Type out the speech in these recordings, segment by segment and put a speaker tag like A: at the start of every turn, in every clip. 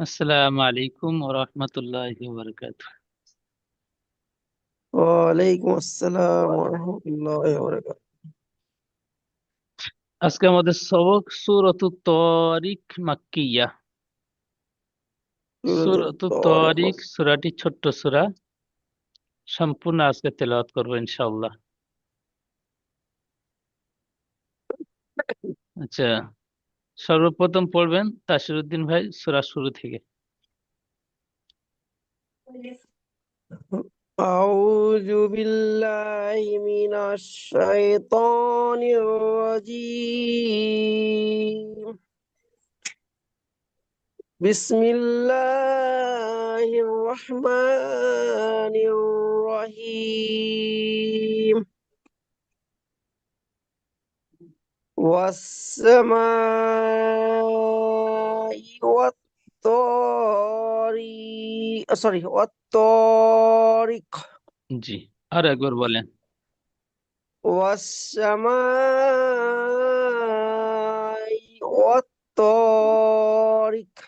A: আসসালামু আলাইকুম ওয়া রাহমাতুল্লাহি ওয়া বারাকাতুহু।
B: ওয়ালাইকুম আসসালাম ওরহমতুল্লাহি ওয়াবারাকাতুহু।
A: আজকে আমাদের সবক সূরাতুত তারিক মাক্কিয়া।
B: সূরাতুত
A: সূরাতুত
B: তারিক।
A: তারিক সূরাটি ছোট্ট সূরা, সম্পূর্ণ আজকে তেলাওয়াত করব ইনশাআল্লাহ। আচ্ছা, সর্বপ্রথম পড়বেন তাসিরউদ্দিন ভাই সূরা শুরু থেকে।
B: আউযু বিল্লাহি মিনাশ শাইতানির রাজীম। বিসমিল্লাহির রহমানির রহিম। والسماء والطارق سوري والطارق.
A: জি, আর একবার বলেন।
B: والسماء والطارق.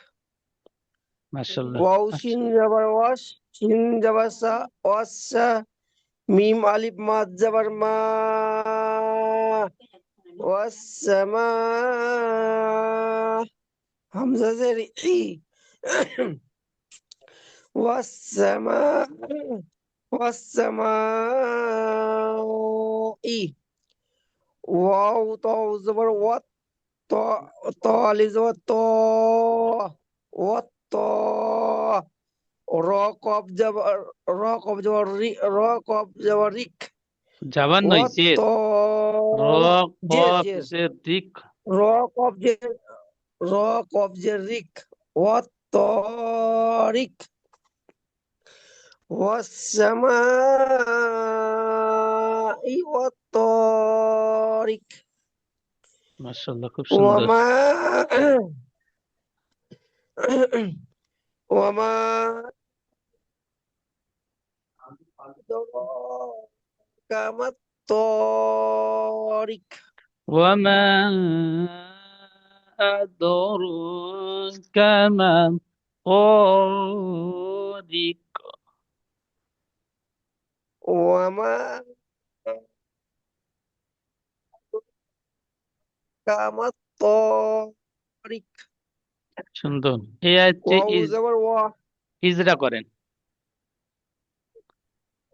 A: মাশাআল্লাহ।
B: واو
A: আচ্ছা,
B: شين جبر واش شين جبر سا واسا ميم ألف ماد جبر ما والسماء همزة زر إي والسماء والسماء. واو طاء زبر وات طاء طاء زبر طاء والطاء. را قاف جبر را قاف جبر ري را قاف جبر ريك
A: জাবান নয় জের। র
B: والطاء. جير
A: কফ
B: جير.
A: জের রিক।
B: را قاف جير را قاف جير ريك والطارق. والسماء والطارق.
A: মাশাআল্লাহ, খুব সুন্দর।
B: وما وما أدراك ما الطارق.
A: ওয়ামা আদরাকা মা তারিক।
B: وما أدراك ما الطارق.
A: সুন্দর। এই আয়াতটি
B: ওয়াও যাবার ওয়া
A: ইজরা করেন।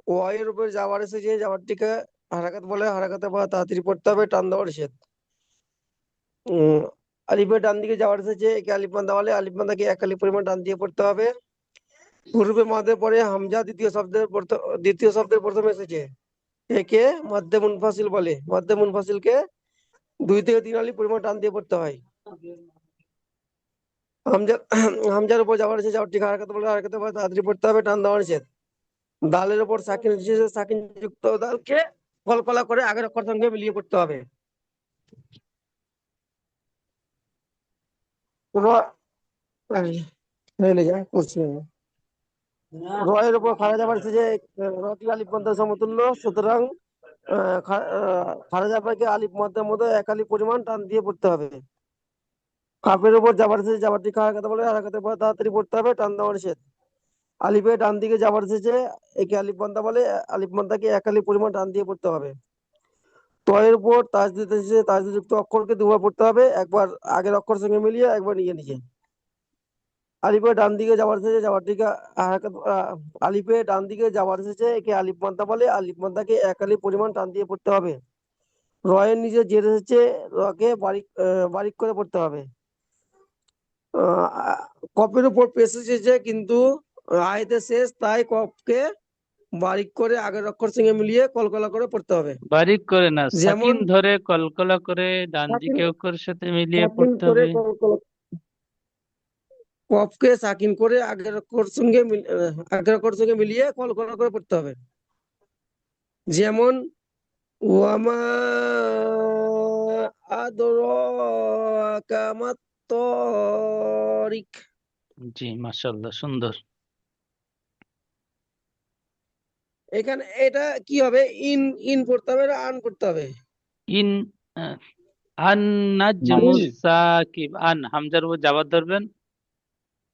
B: ওয়া এর উপর যাবার এসেছে, যাবারটিকে হারাকাত বলে। হারাকাতে বা তাড়াতাড়ি পড়তে হবে, টান দেওয়া নিষেধ। উম, আলিফের ডান দিকে যাওয়ার এসেছে, একে আলিফ বান্ধা বলে। আলিফ বান্ধাকে এক আলিফ পরিমাণ টান দিয়ে পড়তে হবে। পূর্বে মাঝে পরে হামজা দ্বিতীয় শব্দের প্রথমে এসেছে, একে মধ্যে মুনফাসিল বলে। মধ্যে মুনফাসিলকে 2 থেকে 3 আলিফ পরিমাণ টান দিয়ে পড়তে হয়। হামজা হামজার উপর যাওয়ার এসেছে, যাওয়ার ঠিক হারাকাতে বলে। হারাকাতে পরে তাড়াতাড়ি পড়তে হবে, টান দেওয়া নিষেধ। দালের উপর সাকিন এসেছে, সাকিন যুক্ত দালকে কলকলা করে আগের অক্ষর সঙ্গে মিলিয়ে পড়তে হবে। র- হেলে যায় করছি আমি। রয়ের উপর খাড়া যাবার এসেছে, রটি আলিফ মধ্যে সমতুল্য, সুতরাং খাড়া যাবারকে আলিফ মধ্যে মধ্যে এক আলিফ পরিমাণ টান দিয়ে পড়তে হবে। কাপের উপর যাবার এসেছে, যাবারটি হারাকাতে বলে। হারাকাতে পরে তাড়াতাড়ি পড়তে হবে, টান দেওয়া নিষেধ। আলিফে ডান দিকে যাবার এসেছে, একে আলিফ বান্দা বলে। আলিফ বান্দাকে এক আলিফ পরিমাণ টান দিয়ে পড়তে হবে। তয়ের উপর তাসদিদ এসেছে, তাসদিদ যুক্ত অক্ষরকে দুবার পড়তে হবে, একবার আগের অক্ষর সঙ্গে মিলিয়ে, একবার নিজে নিজে। আলিফে ডান দিকে যাবার এসেছে, যাবার দিকে আলিফে ডান দিকে যাবার এসেছে, একে আলিফ মাদ্দা বলে। আলিফ মাদ্দাকে এক আলিফ পরিমাণ টান দিয়ে পড়তে হবে। রয়ের নিচে জের এসেছে, রকে বারিক বারিক করে পড়তে হবে। আহ, কপের উপর পেশ এসেছে, কিন্তু আয়তে শেষ, তাই কপকে বারিক করে আগের অক্ষর সঙ্গে মিলিয়ে কলকলা করে পড়তে হবে।
A: বারিক করে না,
B: যেমন
A: সাকিন ধরে কলকলা করে ডান
B: সাকিন
A: দিকে অক্ষরের সাথে মিলিয়ে
B: সাকিন
A: পড়তে
B: করে
A: হবে।
B: কফকে সাকিন করে আগের অক্ষর সঙ্গে মিলিয়ে কলকলা করে পড়তে হবে। যেমন ওয়ামা আদরাকা মাত তারিক।
A: জি, মাশাআল্লাহ, সুন্দর।
B: এখানে এটা কি হবে? ইন ইন পড়তে হবে না আন পড়তে হবে?
A: ইন আহ, আন নাজমু
B: ইন।
A: সাকিব, আন হামজার উপর জাবাত ধরবেন।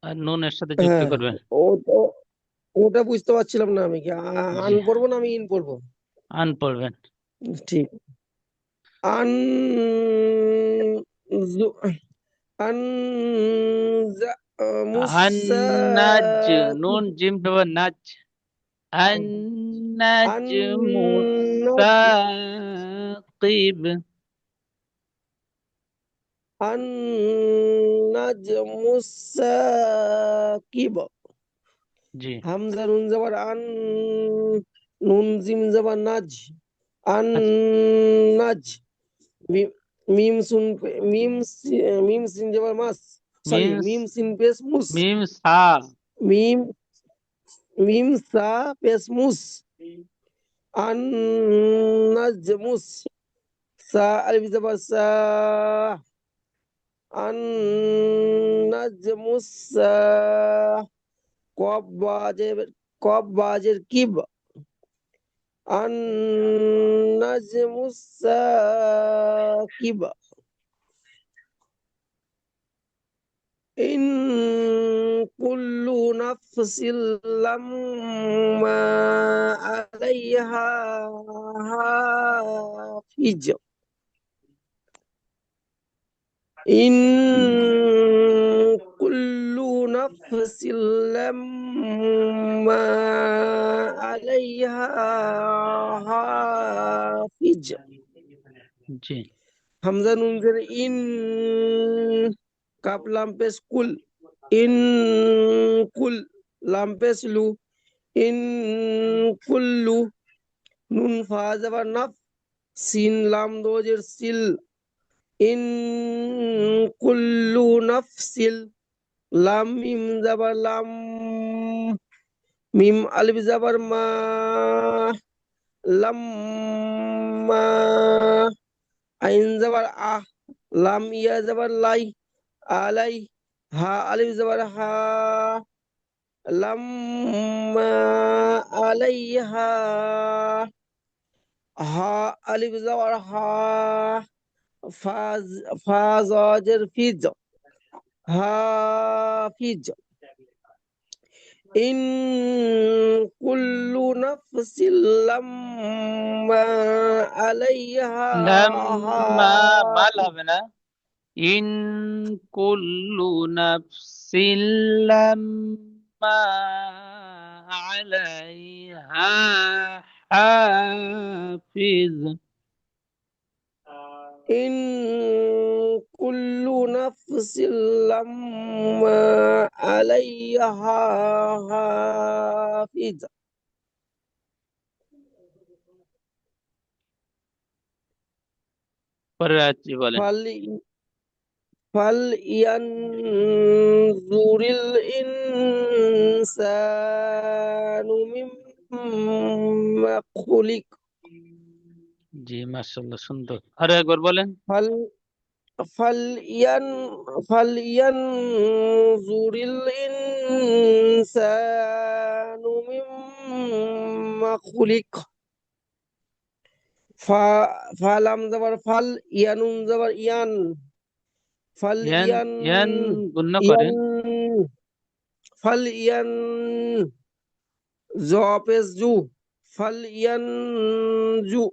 A: আর নুনের সাথে যুক্ত
B: হ্যাঁ,
A: করবে।
B: ও তো ওটা বুঝতে পারছিলাম না আমি কি
A: জি,
B: আন পড়বো না আমি ইন পড়বো।
A: আন পড়বেন।
B: ঠিক। আন জু- আন জা- মুসা
A: আন্নাজ, নুন জিম পেবার নাজ,
B: আন
A: আন্নাজ মুসাকিব।
B: আন নাজমুস সাকিব।
A: জি,
B: হামজা নুন জবর আন, নুন জিম জবর নাজ, আন
A: আচ্ছা।
B: নাজ। মি- মিম সুন মিম সিন জবর মাস, সরি
A: মিম,
B: মিম সিন পেশ মুস,
A: মিম সা।
B: মিম মিম সা পেশ মুস, আন নাজমুস। সা আলিফ জবর সা, আন নাজমুস সা। কব বাজের, কব বাজের কিব, আন নাজমুস সাকিব। ইন কুল্লু নাফসিল লাম্মা আলাইহা হাফিজ। ইন কুল্লু নাফসিল লাম্মা আলাইহা হাফিজ।
A: জি,
B: হামজা নুন জের ইন, কাপ লাম পেশ কুল, ইন কুল, লাম পেশ লু, ইন কুল্লু। নুন ফা জাবার নাফ, সিন লাম দোজের সিল, ইন কুল্লু নাফসিল। লাম মিম জাবার লাম, মিম আলিফ জাবার মা, লাম মা। আইন জাবার আহ, লাম ইয়া জাবার লাই, আলাই। হা আলিফ জাবার হা, লাম্মা আলাইহা। হা আলিফ জাবার হা, ফাজ, ফাজের ফিজ, হাফিজ। ইন কুল্লু নাফসিল লাম্মা আলাইহা
A: লাম্মা, মাল
B: হাফিজ।
A: হবে না। ইন কুল্লু নাফসিন লাম্মা আলাইহা হাফিজ।
B: ইন কুল্লু নাফসিল লাম্মা আলাইহা হাফিজ।
A: পরের আয়াতটি বলেন।
B: ফাল ফাল ইয়ানজুরিল ইনসানু মিম্মা খুলিক।
A: জি, মাশাআল্লাহ, সুন্দর। আরো একবার বলেন।
B: ফাল ফাল ইয়ান ফাল ইয়ানজুরিল ইনসানু মিম্মা খুলিক। ফা, ফালাম জবর ফাল, ইয়ানুন জবর ইয়ান, ফাল
A: ইয়ান,
B: ইয়ান,
A: ইয়ান গুণ্য
B: ইয়ান,
A: করেন।
B: ফাল ইয়ান, জ পেশ জু, ফাল ইয়ান জু।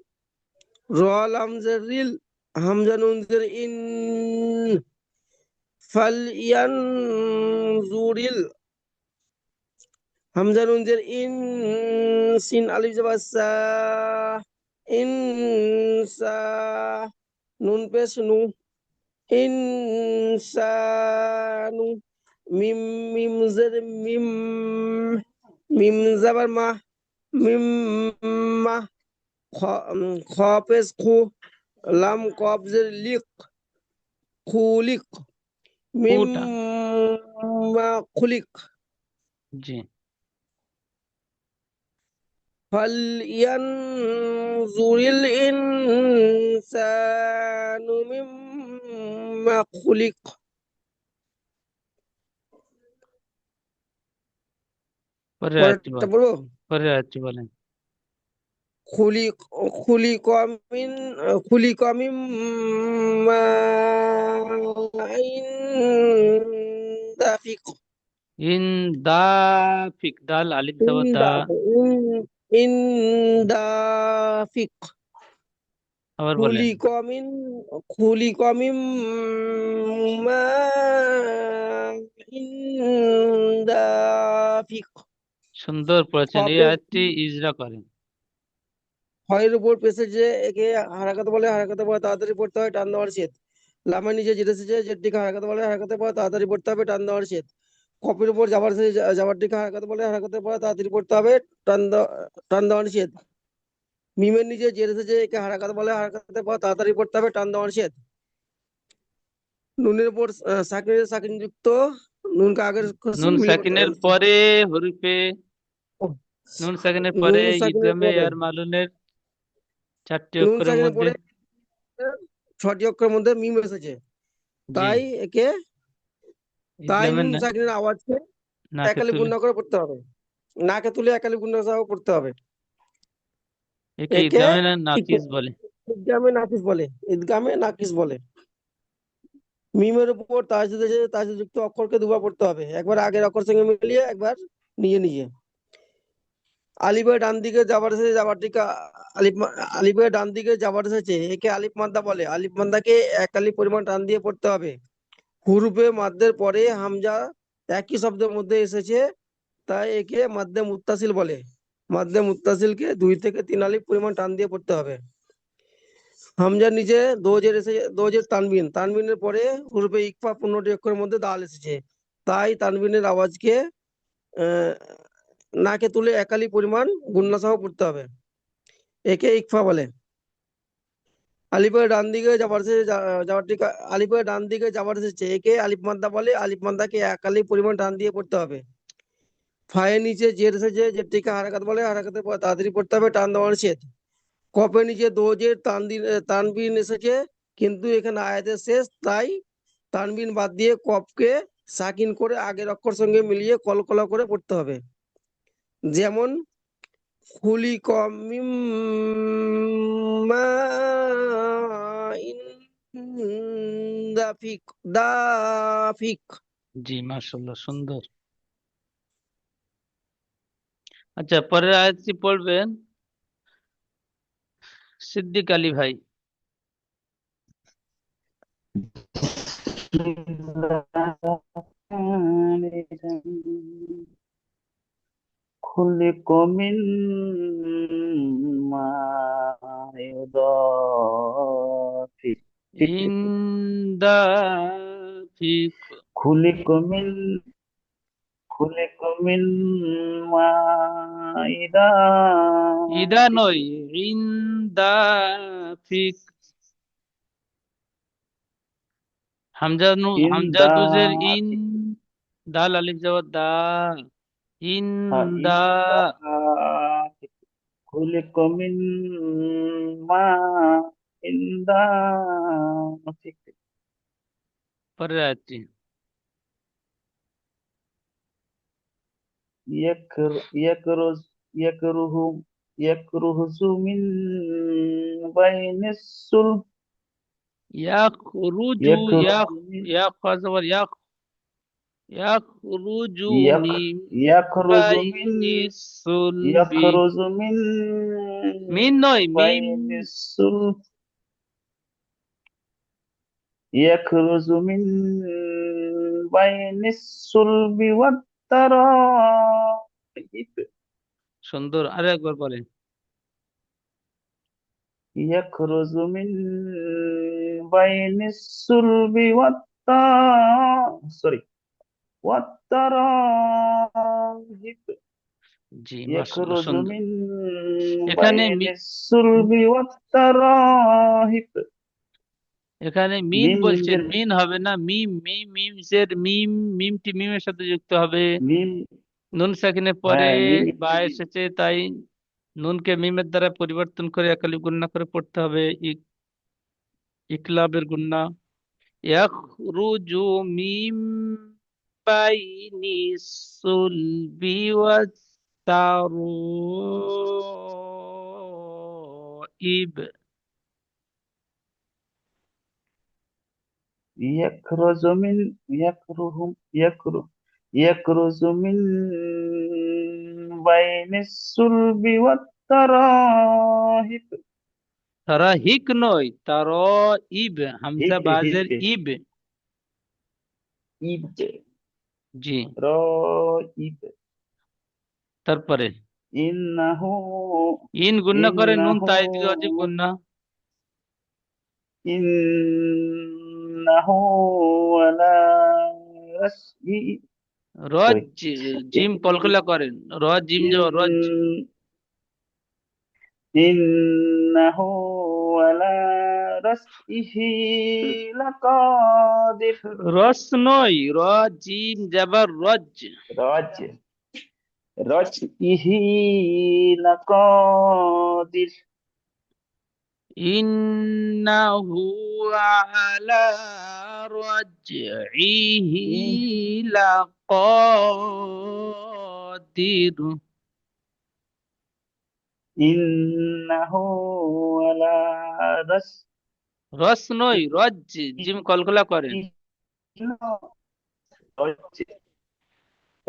B: র লাম জের রিল, হামজা নুন জের ইন, ফাল ইয়ান জুরিল। হামজা নুন জের ইন, সিন আলিফ জবর সা, ইন সা। নুন পেশ নু, ইনসানু। মিম, মিম জের মিম, মিম জাবার মা, মিম মা। খ, খ পেশ খু, লাম কব জের লিক, খুলিক। মিম
A: ফুটা।
B: মা খুলিক।
A: জি,
B: ফাল ইয়ানজুরিল ইনসানু মিম্মা খুলিক।
A: পরের আয়াতটি
B: পরেরটা
A: বলেন।
B: বলবো।
A: পরের আয়াতটি বলেন।
B: খুলিক, খুলিক মিন, খুলিক মিম মাইন দাফিক।
A: ইন্দাফিক, দাল আলিফ জবর দা।
B: ইন্দাফিক।
A: আবার বলেন।
B: খুলিক মিন খুলিক মিন দাফিক।
A: সুন্দর পড়েছেন, এই
B: খপের
A: আয়াতটি ইজরা করেন।
B: হয়ের উপর পেশেছে একে হারাকাতে বলে, হারাকাতে পড়ে তাড়াতাড়ি পড়তে হয়, টান দেওয়ার শেষ। লামের নিচে যেটা এসেছে যেটিকে হারাকাতে বলে, হারাকাতে পড়ে তাড়াতাড়ি পড়তে হবে, টান দেওয়ার শেষ। কপের উপর যাবার এসেছে যাবারটিকে হারাকাতে বলে, হারাকাতে পড়ে তাড়াতাড়ি পড়তে হবে, টান দেওয়ার শেষ। মিমের নিচে যেটা এসেছে একে হারাকাতে বলে, হারাকাতে পড়ে তাড়াতাড়ি পড়তে হবে, টান দেওয়ার শেষ। নুনের উপর সাকিন যুক্ত নুনকে আগের
A: নুন
B: মিলে পড়তে
A: সাকিনের
B: হবে।
A: পরে হরফে, নুন সাকিনের পরে
B: নুন সাকিনের
A: ইদগামে
B: পরে
A: আর মালুনের 4টি
B: নুন
A: অক্ষরের
B: সাকিনের
A: মধ্যে।
B: পরে 6টি অক্ষরের মধ্যে মিম এসেছে।
A: জি।
B: তাই একে তাই
A: ইদগামের
B: নুন
A: না,
B: সাকিনের আওয়াজকে
A: নাকে
B: একালিপ
A: তুলে।
B: গুণা করে পড়তে হবে। নাকে তুলে একালিপ গুণা সহ পড়তে হবে।
A: একে
B: একে
A: ইদগামে না নাকিস বলে।
B: ঈদগামে নাকিস বলে। ঈদগামে নাকিস বলে। মিমের উপর তাজদিদ যুক্ত অক্ষরকে দুবার পড়তে হবে, একবার আগের অক্ষর সঙ্গে মিলিয়ে, একবার নিজে নিজে। আলিফের ডান দিকে যাবার এসেছে যাবারটিকে আলিফের ডান দিকে যাবার এসেছে একে আলিফ মাদ্দা বলে। আলিফ মাদ্দাকে এক আলিফ পরিমাণ টান দিয়ে পড়তে হবে। হুরুফে মাদ্দের পরে হামজা একই শব্দের মধ্যে এসেছে, তাই একে মাদ্দে মুত্তাসিল বলে। মাদ্দে মুত্তাসিলকে 2 থেকে 3 আলিফ পরিমাণ টান দিয়ে পড়তে হবে। হামজার নিচে দোজের এসেছে, দোজের তানবিন, তানবিনের পরে হুরুফে ইকফা 15টি অক্ষরের মধ্যে দাল এসেছে, তাই তানবিনের আওয়াজকে আহ, নাকে তুলে একালি পরিমাণ গুন্না সহ পড়তে হবে। একে ইকফা বলে। আলিফের ডান দিকে যাবার এসেছে আলিফের ডান দিকে যাবার এসেছে একে আলিফ মাদ্দা বলে। আলিফ মাদ্দাকে এক আলিফ পরিমাণ টান দিয়ে পড়তে হবে। ফায়ের নিচে জের এসেছে জেরটিকে হারাকাত বলে। হারাকাতের পর তাড়াতাড়ি পড়তে হবে, টান দেওয়ার শেষ। কপের নিচে দোজের তানবিন এসেছে, কিন্তু এখানে আয়াতের শেষ, তাই তানবিন বাদ দিয়ে কপকে সাকিন করে আগের অক্ষর সঙ্গে মিলিয়ে কলকলা করে পড়তে হবে। যেমন খুলিক মিম দাফিক দাফিক।
A: জি, মাশাআল্লাহ, সুন্দর। আচ্ছা, পরের আয়াতটি পড়বেন সিদ্দিক আলী ভাই।
C: خلق من ماء دافق.
A: ইন্দাফিক।
C: خلق من خلق من ماء
A: ইদা
C: دافق.
A: নয়, ইন্দাফিক। হামজা দুজের ইন,
C: دافق.
A: দাল আলিফ জবর দা।
C: إن
A: ইন্দা।
C: دافق. خلق من ماء دافق.
A: পরের আয়াতটি।
C: يكرز يكرز من بين الصلب.
A: ইয়াখরুজু,
C: يكرز من
A: ইয়া খা জবর ইয়া, ইয়াখরুজু
C: يك
A: মিন
C: يخرج من
A: বাইনিস সুলবি।
C: يخرج من
A: মিন নয়, মিম।
C: بين الصلب. يخرج من بين الصلب والترائب.
A: সুন্দর, আরো একবার বলেন।
C: يخرج من بين الصلب والترائب.
A: জি, মাশাআল্লাহ,
C: يخرج
A: সুন্দর।
C: من
A: এখানে
C: بين الصلب والترائب.
A: এখানে মিন
C: মিম
A: বলছেন,
C: মিমদের
A: মিন হবে না, মিম মিম মিমসের মিম, মিমটি মিমের সাথে যুক্ত হবে।
C: মিম।
A: নুন সাকিনের পরে
C: হ্যাঁ, মিম
A: বা এসেছে, তাই নুনকে মিমের দ্বারা পরিবর্তন করে একালি গুণনা করে পড়তে হবে। ইকলাবের গুণনা। ইয়াখরুজু মিম বাইনিস সুলবি ওয়াত তারাইব।
C: يخرج من يكره يكره يخرج من بين الصلب والترائب.
A: তারা হিক নয়, তার ইব, হামজা
C: هيك
A: বাজের
C: هيك
A: ইব।
C: إيد
A: জি।
C: رائب.
A: তারপরে
C: إنه
A: ইন গুণনা করে, নুন
C: إنه
A: তাইদি অজীব গুণনা।
C: إنه على رأسه.
A: রজ,
C: سوري.
A: জিম কলকলা করেন, র জিম যাব রজ।
C: إن إنه على رأسه لقادر.
A: রস নয়, র জিম যাবার রজ।
C: رج رجعه لقادر.
A: ইন্নাহু আলা রজইহি লাকাদির।
C: إنه على رأسه.
A: রস নয়, রজ, জিম কলকলা করেন।
C: رج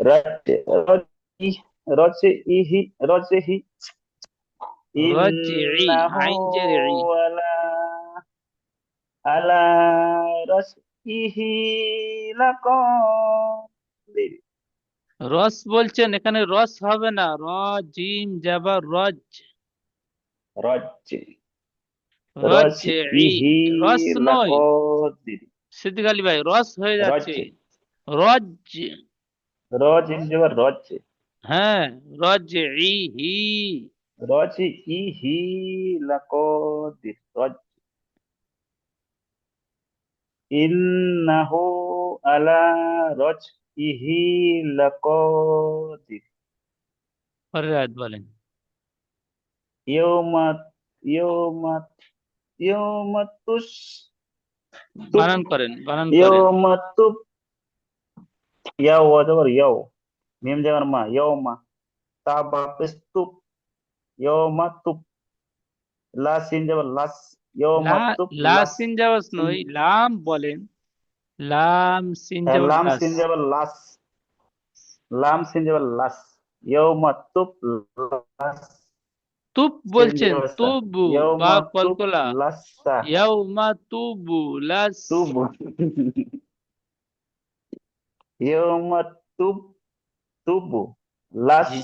C: رج رجه رجه.
A: রজই,
C: إنه
A: আইন জের ই।
C: على رأسه لقادر.
A: রস বলছেন, এখানে রস হবে না, র জিম যাবার রজ।
C: رج
A: রজই,
C: رجه
A: রস নয়
C: لقادر.
A: সিদ্দিক আলী ভাই, রস হয়ে যাচ্ছে।
C: رج
A: রজ,
C: رج رج
A: হ্যাঁ, রজইহি।
C: رجه لقادر. رج إنه على رجعه لقادر.
A: পরের আয়াত বলেন।
C: يوم يوم يوم تب
A: বানান করেন, বানান করেন।
C: يوم تب. يو جبر يو. ميم جبر ما يوم. تاب تب. يوم تب. لا سين جبر লাস. يوم
A: লা,
C: تب
A: লা
C: লাস.
A: সিন যাওয়াস
C: سين.
A: নয়, লাম বলেন। লাম সিন যাওয়ার
C: লাম
A: লাস।
C: সিন জবর লাস. লাম সিন জবর লাস. ইয়াউমা তুব লাস.
A: তুব
C: সিন
A: বলছেন,
C: জবর সা.
A: তুবু, বা
C: ইয়াউমা তুব
A: কলকলা।
C: লাসা.
A: ইয়াউমা তুবু লাস।
C: তুব. ইয়াউমা তুব তুবু লাস.
A: জি।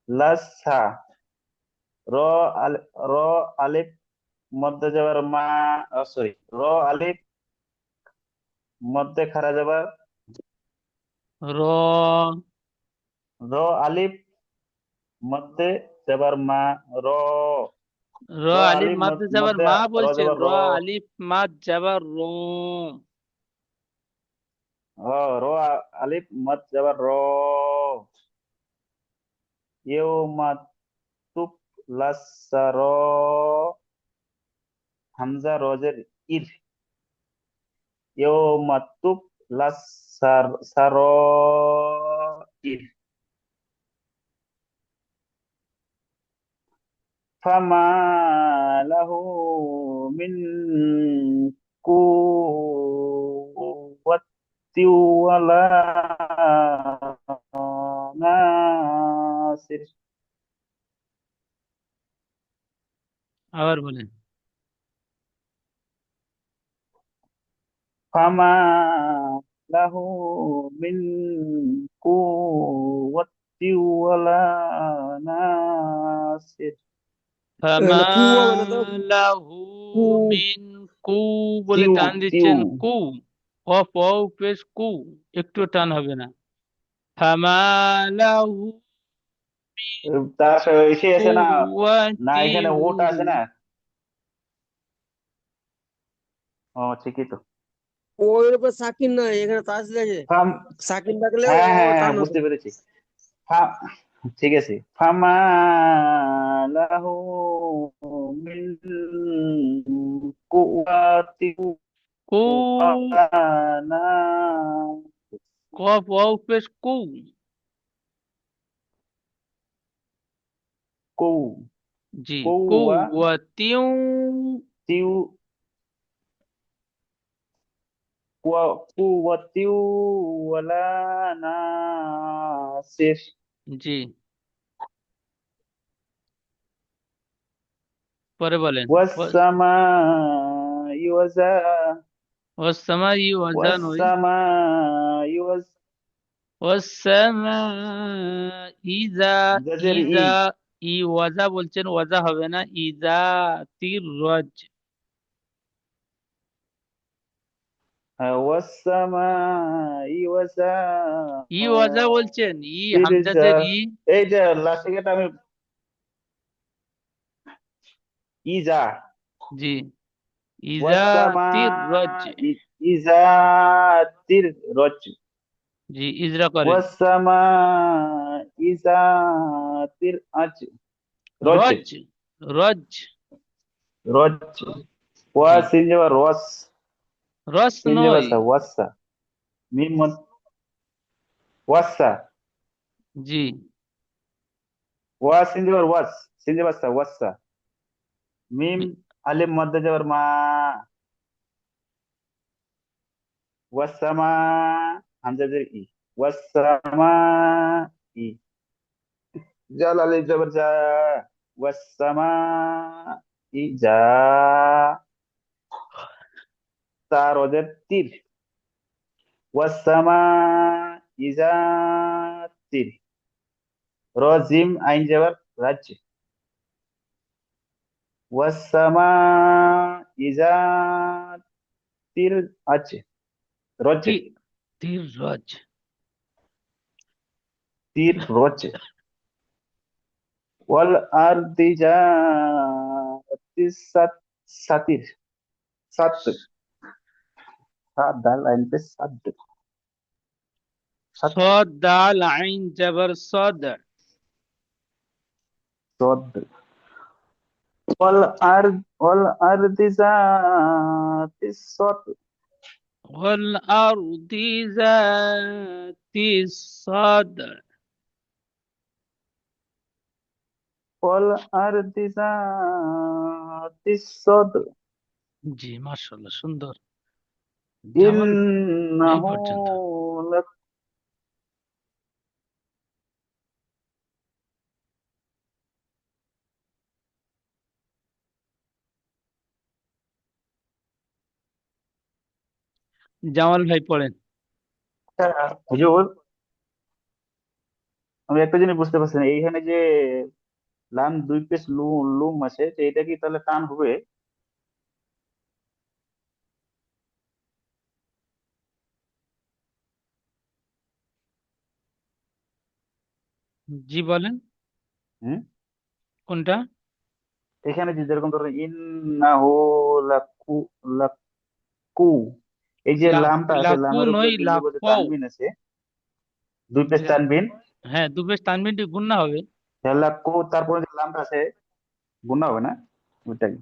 C: লাসা. র আল র আলিফ মধ্যে যাবার মা, সরি, র আলিফ মধ্যে খারা যাবার,
A: র,
C: র আলিফ মধ্যে যাবার মা, র
A: র
C: র
A: আলিফ
C: আলিফ
A: মাদ্দে যাবার
C: মধ্যে
A: মা
C: র
A: বলছেন,
C: যাবার
A: র
C: র।
A: আলিফ মাদ যাবার র।
C: র আলিফ মত যাবার র। ইয়াউমা তুব লাসা র। হামজা রজের ইর। ইয়াউমা তুব লাসার সার ইর। ফামা লাহু মিন কুওয়াতি ওয়ালা নাসির.
A: আবার বলেন।
C: ফামা লাহু মিন কুওয়াতি ওয়ালা নাসির.
A: ফামা
B: এখানে কু হবে না তো,
A: লাহু
B: কু।
A: মিন কু বলে
C: তিউ
A: টান
C: তিউ
A: দিচ্ছেন, কু। অফ ও পেশ কু, একটু টান হবে না। ফামা লাহু
C: তার এসে আছে না, না এখানে
A: কুওয়াতিউ।
C: ওটা আছে না। ও ঠিকই তো।
B: ওর উপর সাকিন নাই, এখানে তাস লেগে।
C: ফাম
B: সাকিন থাকলে ও
C: হ্যাঁ হ্যাঁ হ্যাঁ
B: টান হতো।
C: বুঝতে পেরেছি। ফা- ঠিক আছে। ফামা লাহু মিন কুওয়াতিন
A: কু,
C: ওয়ালা নাসির.
A: কফ ও পেশ কু।
C: কৌ
A: জি।
C: কৌয়া
A: কুওয়াতিউ।
C: তিউ কুওয়াতিউ ওয়ালা নাসির।
A: জি, পরে বলেন।
C: ওয়াস-সামাই ওয়াজা
A: ওয়াস-সামাই ওয়াজান ওই
C: ওয়াস-সামাই ওয়াজ
A: ওয়াস-সামাই ইজা
C: গজের ই।
A: ইজা ই ওয়াজা বলছেন, ওয়াজা হবে না, ইজা তির রজ।
C: হ্যাঁ, ওয়াস-সামাই ওয়াজা
A: ই ওয়াজা বলছেন, ই
C: তিরজা।
A: হামজাজের ই।
C: এই যে লাস্টে যেটা আমি ইজা
A: জি, ইজা তির রজ।
C: ওয়াস-সামাই ইজা তির রজ
A: জি, ইজরা করেন।
C: ওয়াস-সামাই ইজা তির আজ রজ
A: রজ, রজ।
C: রজ
A: জি,
C: ওয়াস ইন যাবার রস
A: রস
C: সিন যাবার
A: নয়।
C: সা ওয়াসা মিম মত ওয়াসা
A: জি,
C: ওয়াস ইন যাবার ওয়াস সিন যাবার সা ওয়াসা মিম আলিফ মদ্দে যাবার মা ওয়াসামা হামজা জের ই ওয়াসামা ই জাল আলিফ যাবার যা ওয়াসামা ই যা তার ওদের তীর ওয়াসামা ইজা তীর রজিম আইন যাবার রাজ্য ওয়াসামা ইজা তীর আছে রজ
A: তি তির রজ।
C: তীর রজ ওয়াল আরদি সাত সাতির সাত সাত দাল আইন पे সাত সাত
A: صاد দাল আইন জবর সদ।
C: চোদ্দ ওয়াল আরদি সাত
A: والأرض ذات الصدع।
C: ওয়াল আরদি সাত
A: জি, মাশাআল্লাহ, সুন্দর। জামাল এই
C: ইন্নাহু
A: পর্যন্ত। জামাল ভাই পড়েন।
C: হুজুর, আমি একটা জিনিস বুঝতে পারছি না, এইখানে যে লাম দুই পেশ লুম আছে, তো এটা কি তাহলে টান হবে?
A: জি বলেন,
C: হুম,
A: কোনটা?
C: এখানে যে যেরকম ধরো ইন্নাহু লাকু লাকু, এই যে লামটা আছে,
A: লাকু
C: লামের উপরে
A: নই,
C: দীর্ঘ যে
A: লাকও।
C: তানবিন আছে, দুই পেশ
A: জি,
C: তানবিন,
A: হ্যাঁ, দুপেশ তানবিনটি গুণনা হবে।
C: লাকু তারপরে যে লামটা আছে গুণা হবে না, ওইটাই।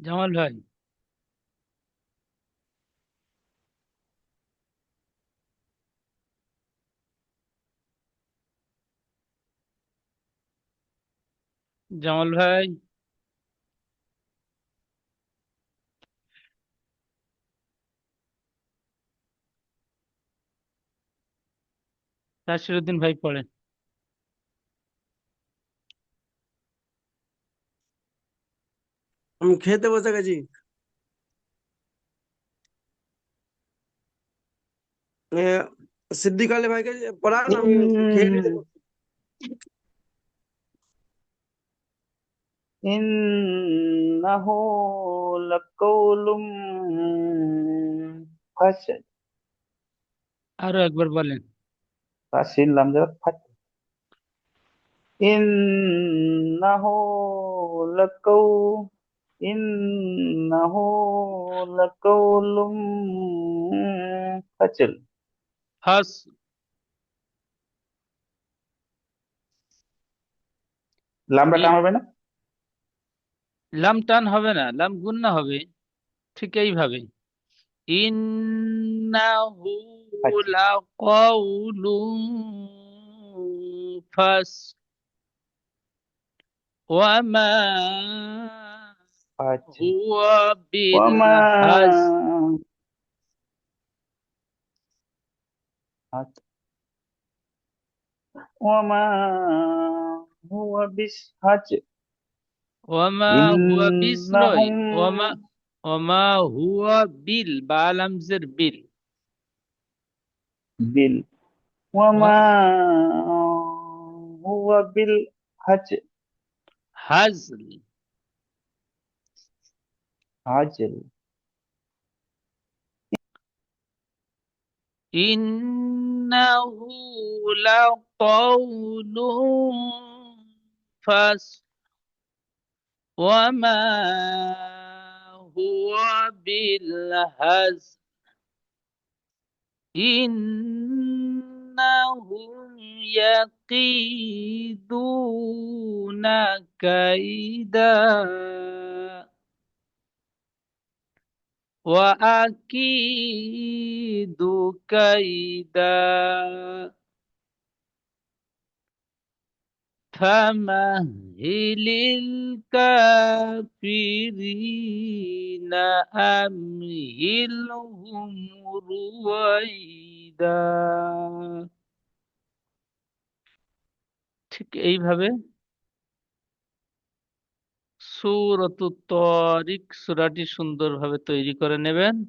A: জামাল ভাই, জামাল ভাই, নাসিরউদ্দিন ভাই পড়েন।
B: আমি খেতে বসে গেছি। এ, সিদ্দিক আলী ভাইকে পড়ান, আমি খেয়ে নিতে।
C: ইন ইন্নাহু লাকাউলুম ফাশল।
A: আরো একবার বলেন।
C: ফাশিল লাম যার ফাট। ইন্নাহু লাকাউ ইন্নাহু লাকাউলুম ফাশল।
A: ফাস,
C: লামটা
A: ই
C: টান হবে না?
A: লাম টান হবে না, লাম গুণনা হবে। ঠিক এইভাবে, ইন্নাহু
C: আচ্ছা
A: লাকাউলুন ফাস ওয়ামা
C: আচ্ছা।
A: হুয়া বিল
C: ওয়ামা
A: হাজ।
C: হাত ওয়ামা হুয়া বিসহাজ
A: ওয়ামা হুয়া বিস নয়,
C: ইন্নাহুম
A: ওয়ামা ওয়ামা হুয়া বিল, বা লামজের বিল।
C: বিল ওয়ামা
A: ওয়া-
C: হুয়া বিল হাজ
A: হাজল।
C: হাজল
A: ইন্নাহু লাকাউলুন ফাস, ওয়ামা হুয়া বিল হাজ, إنهم يكيدون كيدا وأكيد كيدا فمهل الكافرين أمهلهم رويدا। ঠিক এইভাবে সূরাতুত তারিক সূরাটি সুন্দরভাবে তৈরি করে নেবেন।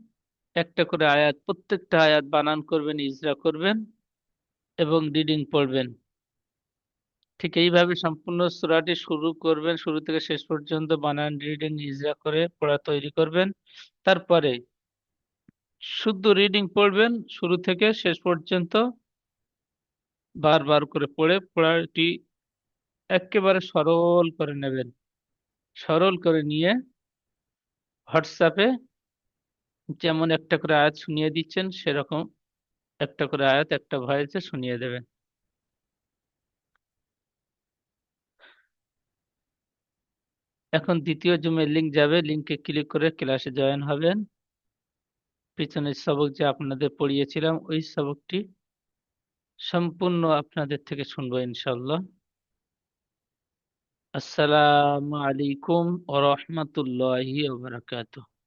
A: একটা করে আয়াত, প্রত্যেকটা আয়াত বানান করবেন, ইজরা করবেন এবং রিডিং পড়বেন। ঠিক এইভাবে সম্পূর্ণ সূরাটি শুরু করবেন, শুরু থেকে শেষ পর্যন্ত বানান, রিডিং, ইজরা করে পড়া তৈরি করবেন। তারপরে শুদ্ধ রিডিং পড়বেন শুরু থেকে শেষ পর্যন্ত, বারবার করে পড়ে পড়াটি একেবারে সরল করে নেবেন। সরল করে নিয়ে হোয়াটসঅ্যাপে যেমন একটা করে আয়াত শুনিয়ে দিচ্ছেন, সেরকম একটা করে আয়াত একটা ভয়েসে শুনিয়ে দেবেন। এখন দ্বিতীয় জুমের লিংক যাবে, লিংকে ক্লিক করে ক্লাসে জয়েন হবেন। পিছনের সবক যে আপনাদের পড়িয়েছিলাম ওই সবকটি সম্পূর্ণ আপনাদের থেকে শুনবো ইনশাল্লাহ। আসসালামু আলাইকুম ওয়া রাহমাতুল্লাহি ওয়া বারাকাতুহু।